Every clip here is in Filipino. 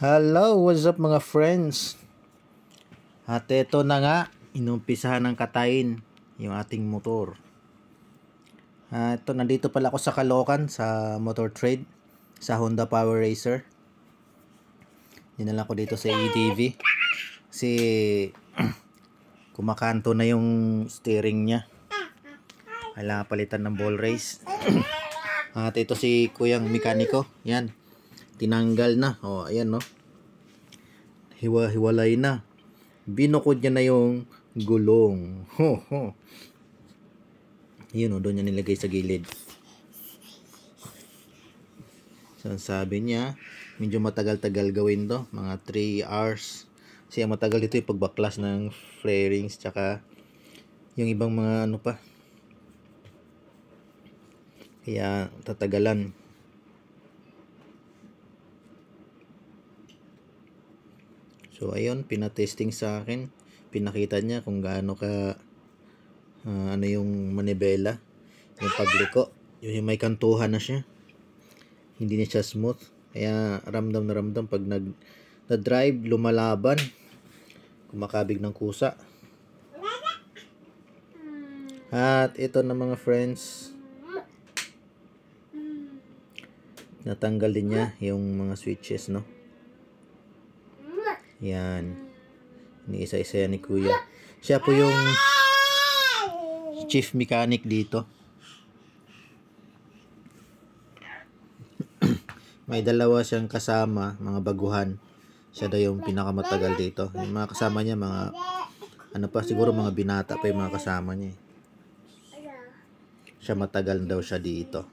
Hello, what's up mga friends? At ito na nga, inumpisahan ng katayin yung ating motor. Nandito pala ako sa Caloocan sa Motor Trade, sa Honda Power Racer. Dinala ko dito sa EDV. Kasi kumakanto na yung steering niya. Kailangan palitan ng ball race. At ito si Kuyang mekaniko. Yan. Tinanggal na. O, ayan no. Hiwalay na. Binukod niya na yung gulong. Yun o, doon niya nilagay sa gilid. So, sabi niya, medyo matagal-tagal gawin to. Mga 3 hours. Kasi ang matagal dito yung pagbaklas ng flarings. Tsaka yung ibang mga ano pa. Kaya tatagalan. So ayun, pinatesting sa akin. Pinakita niya kung gaano ka ano yung manibela, yung pagliko. Yung may kantuhan na siya. Hindi na siya smooth. Kaya ramdam na ramdam pag nag-drive, lumalaban, kumakabig ng kusa. At ito na mga friends, natanggal din niya yung mga switches, no? Yan. Iniisa-isa yan ni Kuya. Siya po yung chief mechanic dito. May dalawa siyang kasama, mga baguhan. Siya daw yung pinakamatagal dito. Yung mga kasama niya, mga ano pa, siguro mga binata pa yung mga kasama niya. Siya matagal daw siya dito.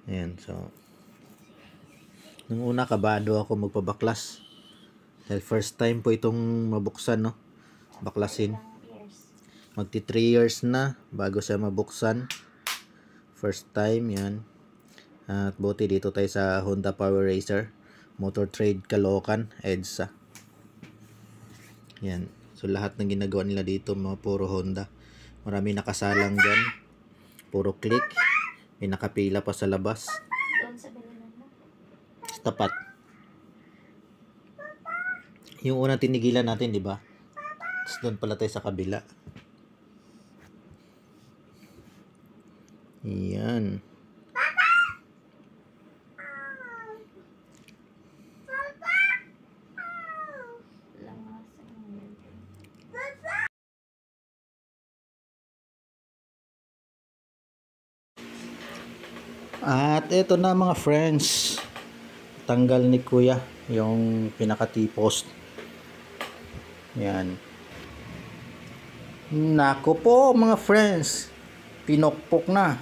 Ayan, so nung una kabado ako magpabaklas. Dahil first time po itong mabuksan, no? Baklasin. Magti 3 years na bago siya mabuksan. First time, yan. At buti dito tayo sa Honda Power Racer, Motor Trade Caloocan, EDSA. Yan. So lahat ng ginagawa nila dito mga puro Honda. Marami nakasalang dyan. Puro click. May nakapila pa sa labas. Sa tapat. Yung unang tinigilan natin, di ba? Tapos doon pala tayo sa kabila. Yan. At ito na mga friends. Tanggal ni Kuya yung pinaka T-post. Yan. Nako po mga friends. Pinokpok na.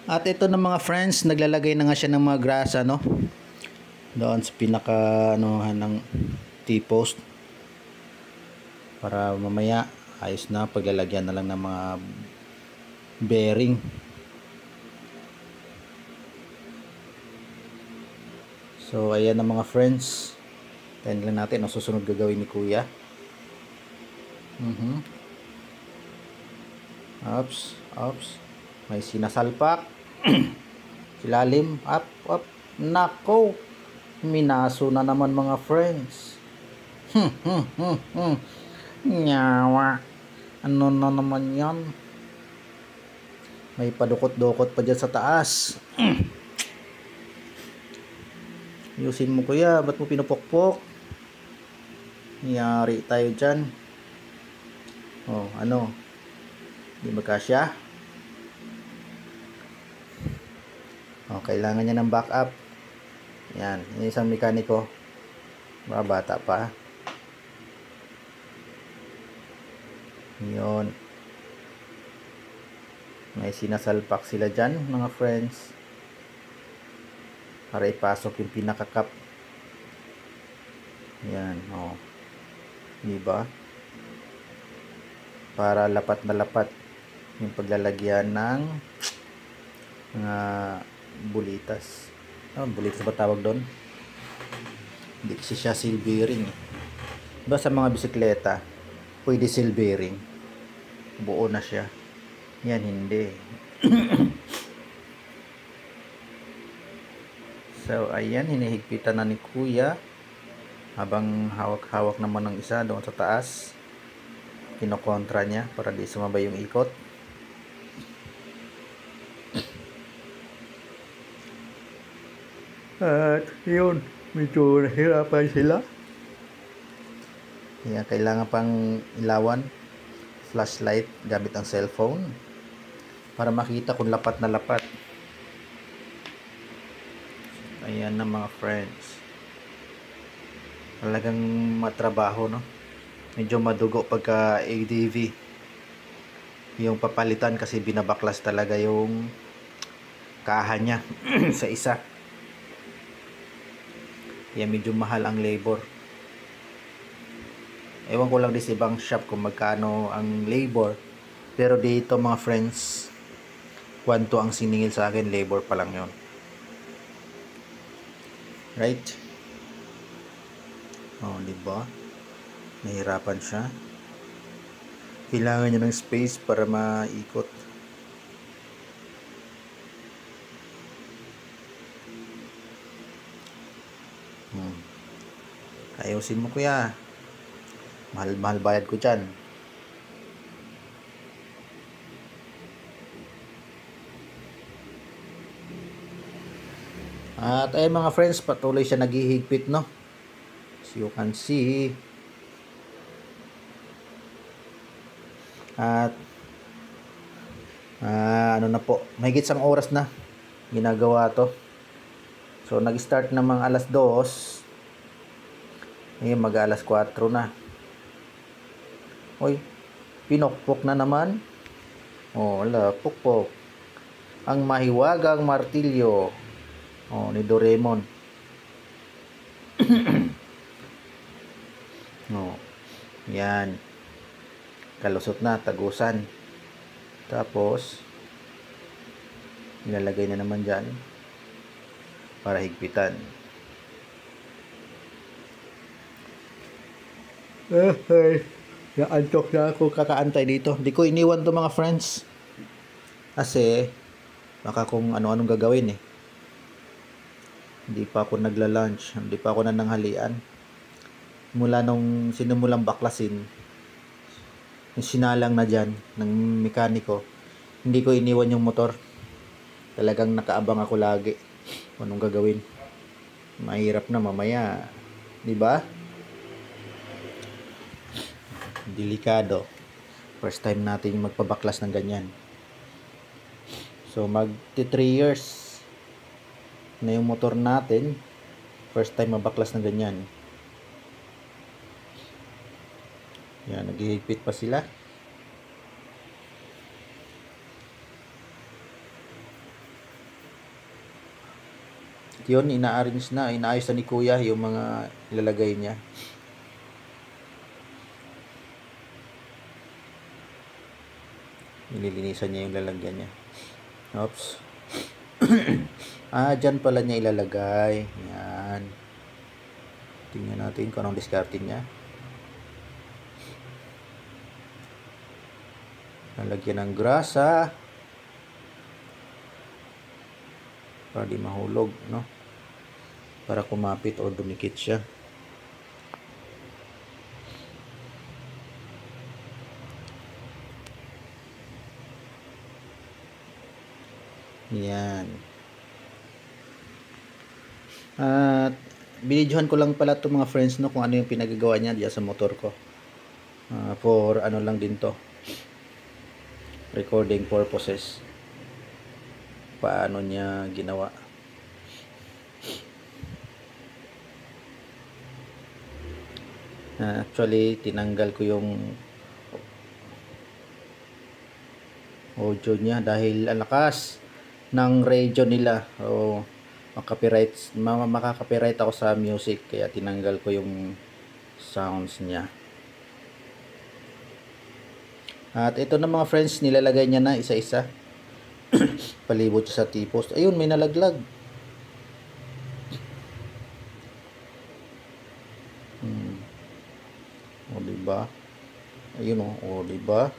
At ito na mga friends, naglalagay na nga siya ng mga grasa, no? Doon sa pinaka anuhan ng T-post. Para mamaya ayos na, paglalagyan na lang ng mga bearing. So ayan na mga friends. Tayo lang natin ang susunod gagawin ni Kuya. Ups. May sinasalpak. Silalim. Up. Nako. Minaso na naman mga friends. Nyawa. Ano na naman yan? May padukot-dukot pa dyan sa taas. Ayusin mo Kuya. Ba't mo pinupokpok? Yari tayo dyan. Oh, ano? Hindi magkasya? Oh, kailangan niya ng backup. Yan. Yung isang mekaniko. Bata pa. Yun. May sinasalpak sila dyan, mga friends. Para ipasok yung pinaka-cup. Yan. Oh. Diba? Para lapat na lapat yung paglalagyan ng mga bulitas. Bulitas ba tawag doon? Hindi kasi siya seal bearing. Diba sa mga bisikleta pwede seal bearing, buo na siya. Yan hindi. So ayan, hinihigpitan na ni Kuya Habang hawak-hawak naman ng isa doon sa taas, kinokontra niya para di sumabay yung ikot. At yun, medyo nahirapan sila. Kaya kailangan pang ilawan, flashlight gamit ang cellphone para makita kung lapat na lapat. Ayan na mga friends. Talagang matrabaho, no? Medyo madugo pagka ADV. Yung papalitan kasi binabaklas talaga yung kaha niya sa isa. Kaya medyo mahal ang labor. Ewan ko lang din sa ibang shop kung magkano ang labor. Pero dito mga friends, kwanto ang siningil sa akin, labor pa lang yon. Right? Oh, diba? Nahirapan siya. Kailangan niya ng space para maikot. Ayusin mo kuya. Mahal-mahal bayad ko dyan. At ayun mga friends, patuloy siya naghihigpit, no? As you can see. At ano na po, mahigit isang oras na ginagawa to. So nag-start namang alas 2. Ngayon mag-alas 4 na. Oy, pinokpok na naman. Oh, wala, pukpok. Ang mahiwagang martilyo. Oh, ni Doraemon. Oh, yan. Kalusot na, tagusan. Tapos, nilalagay na naman dyan para higpitan. Naantok na ako kakaantay dito. Hindi ko iniwan to mga friends. Kasi, baka kung ano-anong gagawin eh. Hindi pa ako nagla-lunch. Hindi pa ako nananghalian. Mula nung sinimulang baklasin, sinalang na dyan ng mekaniko, hindi ko iniwan yung motor. Talagang nakaabang ako lagi kung anong gagawin. Mahirap na mamaya, di ba? Delikado. First time natin magpabaklas ng ganyan. So mag 3 years na yung motor natin. First time mabaklas ng ganyan. Yan, naghihigpit pa sila. Yun, inaayos na ni kuya yung mga ilalagay niya. Nililinisan niya yung lalagyan niya. Oops. Dyan pala niya ilalagay. Yan. Tingnan natin kung anong diskarte niya. Lalagyan ng grasa para di mahulog, no? Para kumapit o dumikit siya. Yan. At binidyohan ko lang pala itong mga friends, no, kung ano yung pinagagawa niya diyan sa motor ko. For ano lang din to, recording purposes. Paano niya ginawa. Actually, tinanggal ko yung audio niya dahil ang lakas ng radio nila. O makaka-copyright ako sa music, kaya tinanggal ko yung sounds niya. At ito na mga friends, nilalagay niya na isa-isa. Palibot siya sa T-post. Ayun, may nalaglag. O diba? Ayun o diba?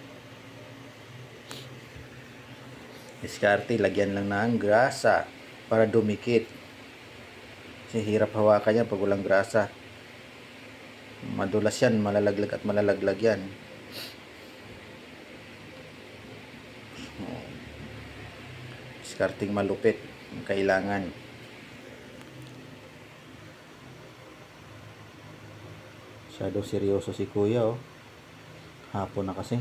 Diskarte, lagyan lang ng grasa para dumikit. Kasi hirap hawakan yan pag walang grasa. Madulas yan, malalaglag at malalaglag yan. Discarding malupit ang kailangan. Masyado seryoso si kuya, oh. Hapon na kasi.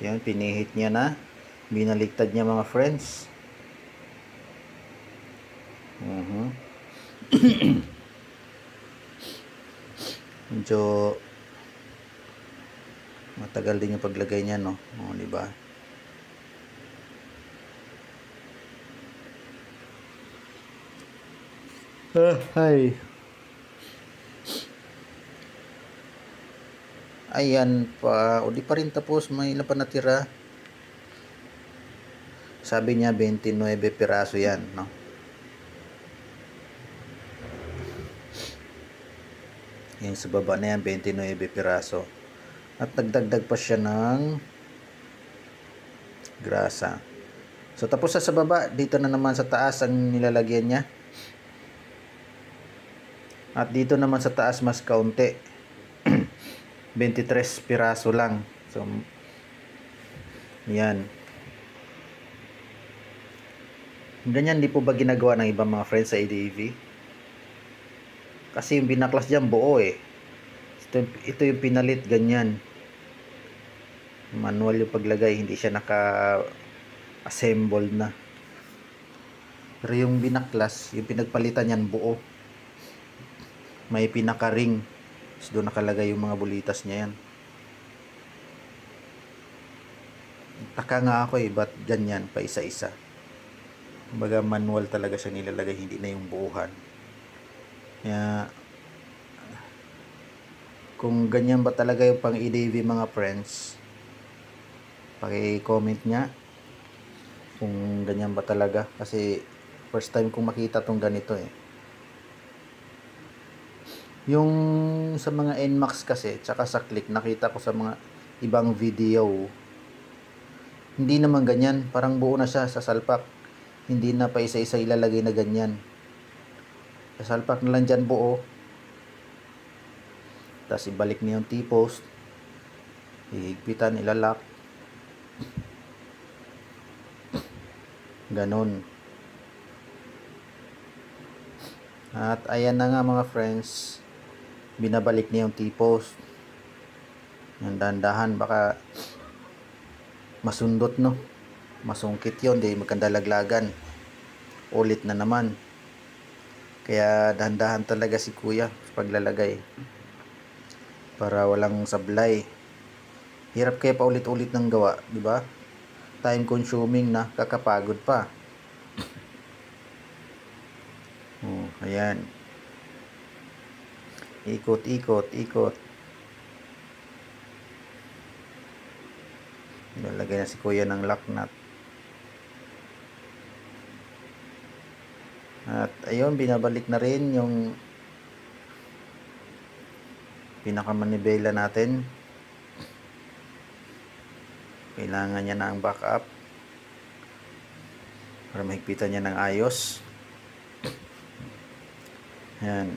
Yan, pinihit niya na. Binaligtad niya, mga friends. Medyo matagal din yung paglagay niya, no? O, di ba? Hi. Ayan pa. O, di pa rin tapos. May ilan pa natira. Sabi niya 29 piraso yan, no? Yan sa baba na yan, 29 piraso. At nagdagdag pa siya ng grasa. So tapos sa baba, dito na naman sa taas ang nilalagyan niya. At dito naman sa taas mas kaunti. 23 piraso lang. So yan. Ganyan di po ba ginagawa ng ibang mga friends sa ADV? Kasi yung binaklas dyan buo eh. Ito yung pinalit, ganyan. Manual yung paglagay, hindi siya naka-assembled na. Pero yung binaklas, yung pinagpalitan yan buo. May pinaka-ring. So doon nakalagay yung mga bulitas niya yan. Taka nga ako eh, ba't ganyan pa isa-isa? Kumbaga manual talaga siya nilalagay, hindi na yung buuhan. Kaya kung ganyan ba talaga yung pang EDV, mga friends, paki-comment nya kung ganyan ba talaga, kasi first time kong makita tong ganito eh. Yung sa mga NMAX kasi tsaka sa Click, nakita ko sa mga ibang video, hindi naman ganyan, parang buo na siya sa salpak, hindi na pa isa-isa ilalagay na ganyan. Sa salpak na lang dyan buo. Tapos ibalik niyo yung T-post, ihigpitan, ilalak, ganon. At ayan na nga, mga friends, binabalik niya yung T-post. Yung dahan-dahan, baka masundot, no? Masungkit yun, di magkandalaglagan. Ulit na naman. Kaya dahan-dahan talaga si kuya sa paglalagay, para walang sablay. Hirap kaya pa ulit-ulit ng gawa, di ba? Time consuming na, kakapagod pa. Oh, ayan. Ikot, ikot, ikot. Nalagay na si kuya ng lock nut. At ayun, binabalik na rin yung pinakamanibela natin. Kailangan niya na ang backup para mahigpitan niya ng ayos. Ayan.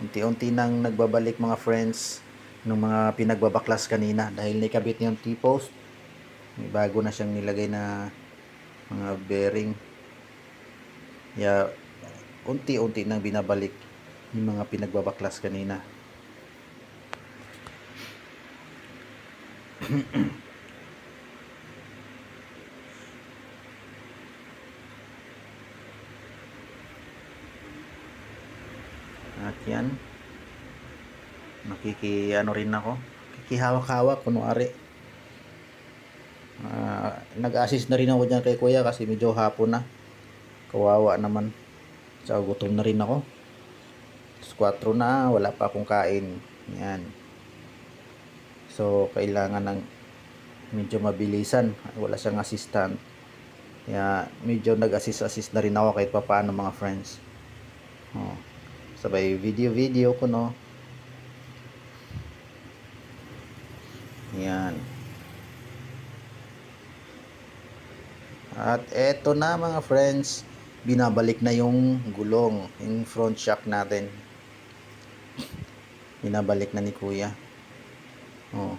Unti-unti nang nagbabalik, mga friends, ng mga pinagbabaklas kanina, dahil naikabit niya yung T-post. May bago na siyang nilagay na mga bearing. Kaya unti-unti nang binabalik yung mga pinagbabaklas kanina. At yan, ano rin ako, kikihawak-hawak kunwari. Nag-assist na rin ako dyan kay kuya kasi medyo hapon na, kawawa naman. So gutom na rin ako, 4 na, wala pa akong kain. Yan, so kailangan ng medyo mabilisan, wala siyang assistant, kaya medyo nag-assist na rin ako kahit pa paano, mga friends. Sabay video ko, no. Yan. At eto na mga friends, binabalik na yung gulong, yung front shock natin. Binabalik na ni Kuya. Oh.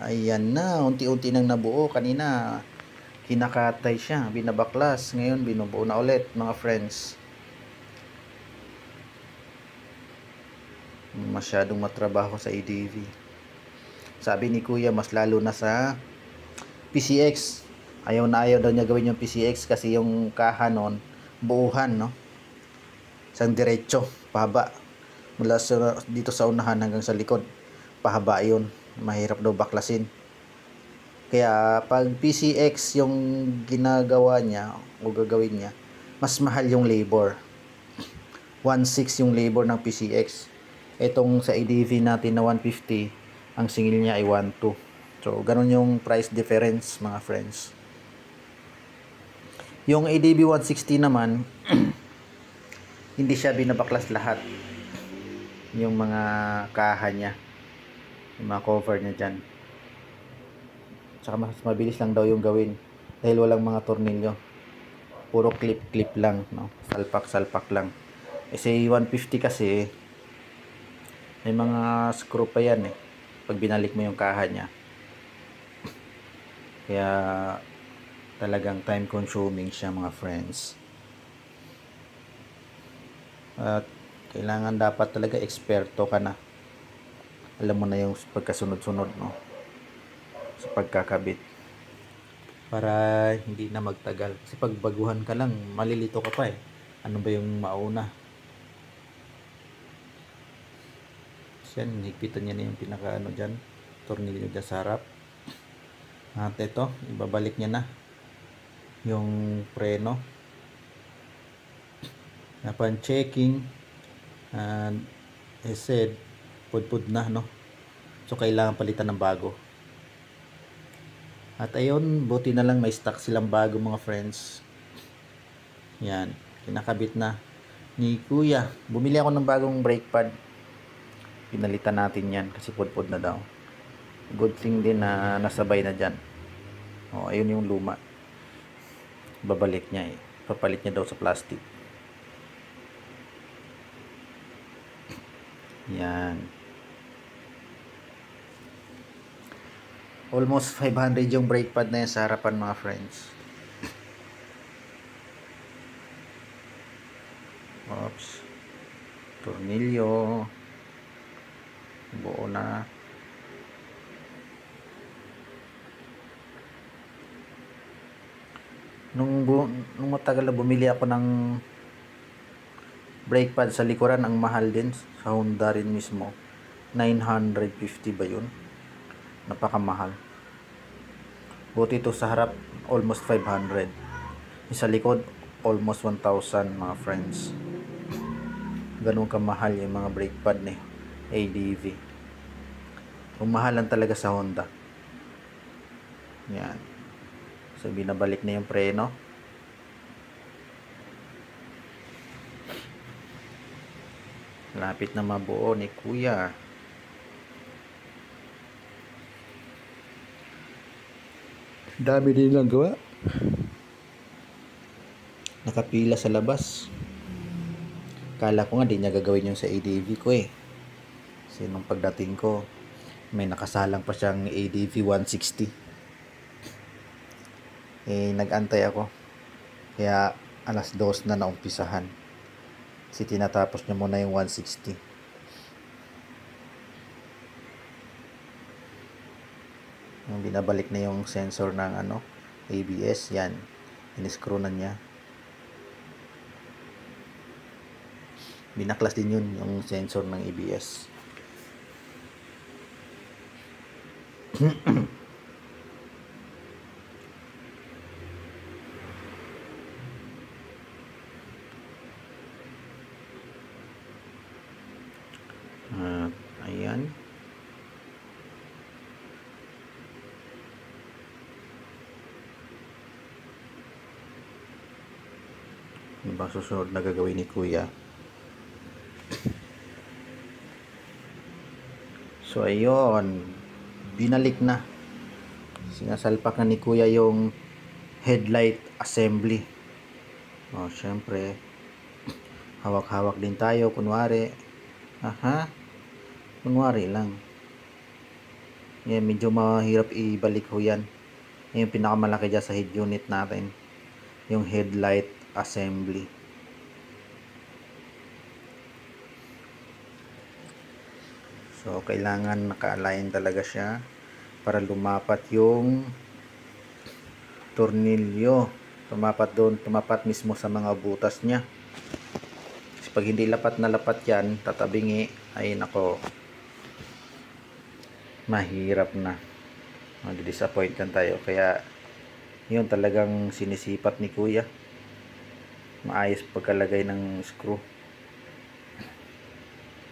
Ayan na, unti-unti nang nabuo. Kanina, kinakatay siya, binabaklas. Ngayon, binubuo na ulit mga friends. Masyadong matrabaho sa ADV. Sabi ni Kuya, mas lalo na sa PCX. Ayaw na ayaw daw niya gawin yung PCX kasi yung kaha nun, buuhan, no? Isang diretso, pahaba. Mula dito sa unahan hanggang sa likod, pahaba yun. Mahirap daw baklasin. Kaya pag PCX yung ginagawa niya o gagawin niya, mas mahal yung labor. 1.6 yung labor ng PCX. Itong sa ADV natin na 150, ang singil niya ay 1.2. So, ganun yung price difference mga friends. Yung ADV 160 naman, hindi siya binabaklas lahat. Yung mga kaha niya, yung mga cover niya dyan. Tsaka mas mabilis lang daw yung gawin dahil walang mga tornilyo. Puro clip lang, no? Salpak lang. Kasi 150 kasi may mga screw pa yan eh. Pag binalik mo yung kaha niya. Kaya talagang time consuming siya mga friends. At kailangan dapat talaga eksperto ka na. Alam mo na yung pagkasunod-sunod, no? Sa pagkakabit. Para hindi na magtagal. Kasi pag baguhan ka lang, malilito ka pa eh. Ano ba yung mauna? Yan, higpitan niya na yung pinaka ano dyan, tornilyo dyan sa harap. At ito, ibabalik niya na yung preno. Upon checking, and I said, pudpud na, no? So, kailangan palitan ng bago. At ayun, buti na lang may stock silang bago mga friends. Yan, kinakabit na ni Kuya. Bumili ako ng bagong brake pad. Pinalitan natin yan kasi pudpud na daw. Good thing din na nasabay na dyan. O, ayun yung luma. Babalik niya eh. Papalit niya daw sa plastic. Yan. Almost 500 yung brake pad na yan sa harapan mga friends. Oops. Tornilyo. Buo na. Nung matagal na bumili ako ng brake pad sa likuran, ang mahal din sa Honda rin mismo. 950 ba yun? Napakamahal. Buti ito sa harap, almost 500. Sa likod, almost 1,000 mga friends. Ganun kamahal yung mga brake pad ni ADV. Umahalan talaga sa Honda. Yan. So, binabalik na yung preno. Lapit na mabuo ni Kuya. Dami din lang gawa. Nakapila sa labas. Kala ko nga di niya gagawin yung sa ADV ko eh. Kasi nung pagdating ko, may nakasalang pa siyang ADV 160. Eh, nag-antay ako. Kaya alas 2 na naumpisahan. Kasi tinatapos niya muna yung 160. Yung binabalik na yung sensor ng ano, ABS, yan. In-screw na niya. Binaklas din yun, yung sensor ng ABS. Ayan. Ano ba susunod na gagawin ni Kuya? So, ayun. binalik na. Sinasalpak na ni kuya yung headlight assembly. Syempre hawak-hawak din tayo kunwari. Kunwari lang. Yan, medyo mahirap ibalik ho yan. Yung pinakamalaki dyan sa head unit natin, yung headlight assembly. So kailangan naka-align talaga siya para lumapat yung tornilyo. Tumapat mismo sa mga butas niya. Kasi pag hindi lapat na lapat yan, tatabingi, ay nako, mahirap na. Disappoint kan tayo. Kaya yun talagang sinisipat ni kuya. Maayos pagkalagay ng screw.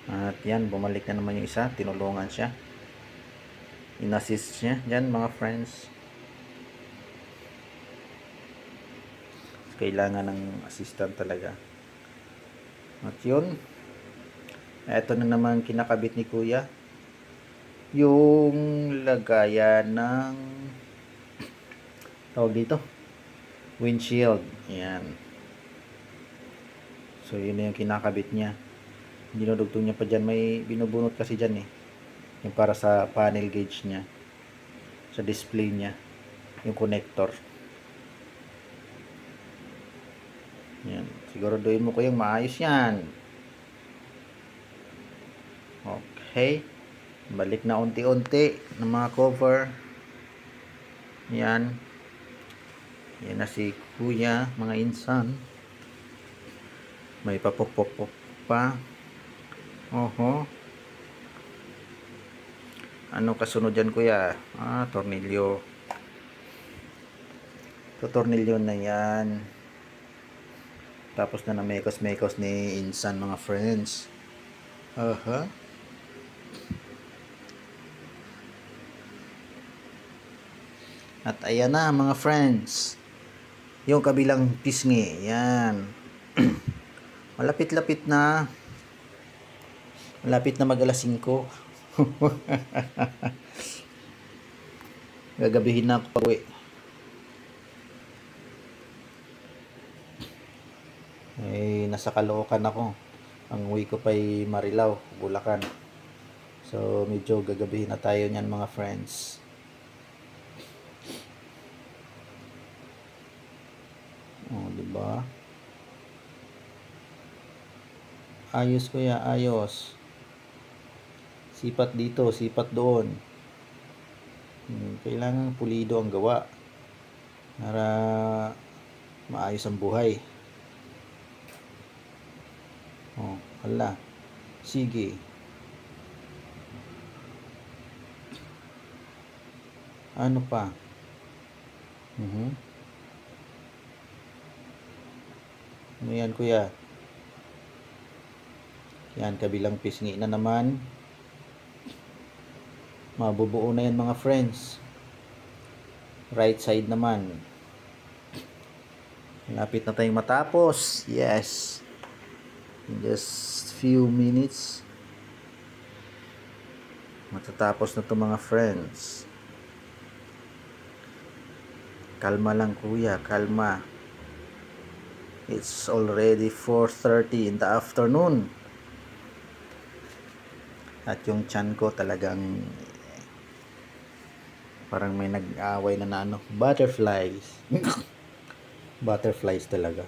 At yan, bumalik na naman yung isa. Tinulungan siya. In-assist niya dyan mga friends. Kailangan ng assistant talaga. At yun, eto na naman kinakabit ni kuya, yung lagayan ng tawag dito, windshield. Yan. So yun na yung kinakabit niya. Dinudugtong niya pa dyan. May binubunot kasi dyan yung para sa panel gauge niya, sa display niya, yung connector. Yan. Siguraduhin mo ko yung maayos yan. Okay. Balik na unti-unti ng mga cover. Yan. Yan na si kuya, mga insan. May papok-pok pa. Ano kasunod dyan kuya? Tornilyo. So tornilyo na yan. Tapos na mekos-mekos ni insan mga friends. At ayan na mga friends, yung kabilang pisngi. Yan. Malapit-lapit na. Malapit na mag alas 5. Gagabihin na ako pa-uwi. Nasa Caloocan ako. Ang uwi ko pa'y Marilao, Bulacan. So medyo gagabihin na tayo niyan mga friends. Diba? Ayos kuya, ayos. Sipat dito, sipat doon. Kailangan pulido ang gawa para maayos ang buhay. Hala. Sige. Ano pa? Ano yan kuya? Yan, kabilang pisngi na naman. Mabubuo na yan mga friends. Right side naman. Lapit na tayong matapos. Yes. In just few minutes matatapos na to mga friends. Kalma lang kuya, kalma. It's already 4:30 in the afternoon. At yung tiyan ko talagang parang may nag-away na butterflies. Butterflies talaga.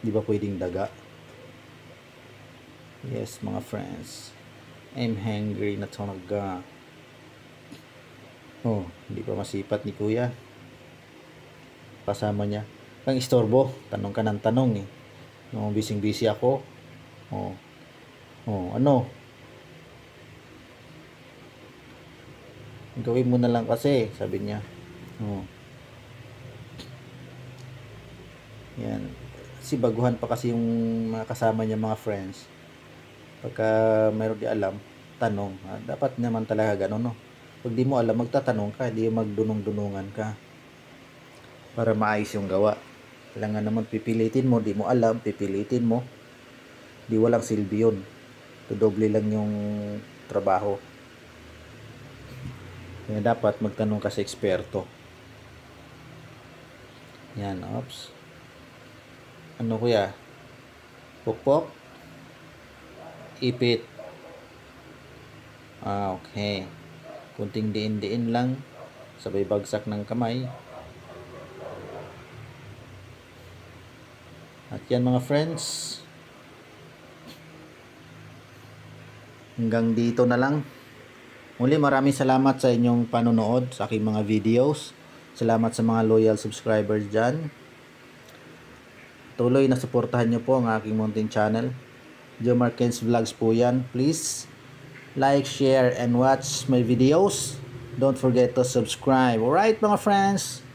Di ba pwedeng daga? Yes mga friends, I'm hungry na talaga. Hindi pa masipat ni kuya. Kasama niya ang istorbo, tanong ka ng tanong nung busy ako. Ano gawin mo na lang kasi, sabi niya. Yan, si baguhan pa kasi yung mga kasama niya mga friends. Pagka mayroon di alam, tanong. Dapat naman talaga ganun, no? Pag di mo alam, magtatanong ka, di magdunong-dunungan ka. Para maayos yung gawa. Kailangan naman pipilitin mo, di mo alam, pipilitin mo. Di walang silbi yun. Dodoble lang yung trabaho. Kaya dapat magtanong ka sa eksperto. Yan, oops. Ano kuya? Pukpok? Ipit. Okay. Kunting diin-diin lang. Sabay bagsak ng kamay. At yan mga friends. Hanggang dito na lang. Muli maraming salamat sa inyong panonood sa aking mga videos. Salamat sa mga loyal subscribers dyan. Tuloy na suportahan nyo po ang aking mountain channel. Joe Marquez Vlogs po yan. Please like, share, and watch my videos. Don't forget to subscribe. Alright mga friends.